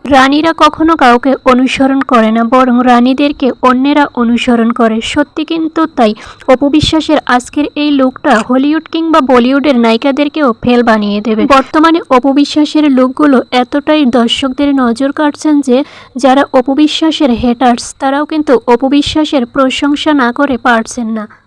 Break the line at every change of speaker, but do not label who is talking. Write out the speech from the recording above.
রানীরা কখনো কাউকে অনুসরণ করে না, বরং রানীদেরকে অন্যেরা অনুসরণ করে। সত্যি কিন্তু তাই। অপু বিশ্বাসের আজকের এই লুকটা হলিউড কিংবা বলিউডের নায়িকাদেরকেও ফেল বানিয়ে দেবে। বর্তমানে অপু বিশ্বাসের লুকগুলো এতটাই দর্শকদের নজর কাড়ছেন যে যারা অপু বিশ্বাসের হেটার্স তারাও কিন্তু অপু বিশ্বাসের প্রশংসা না করে পারছেন না।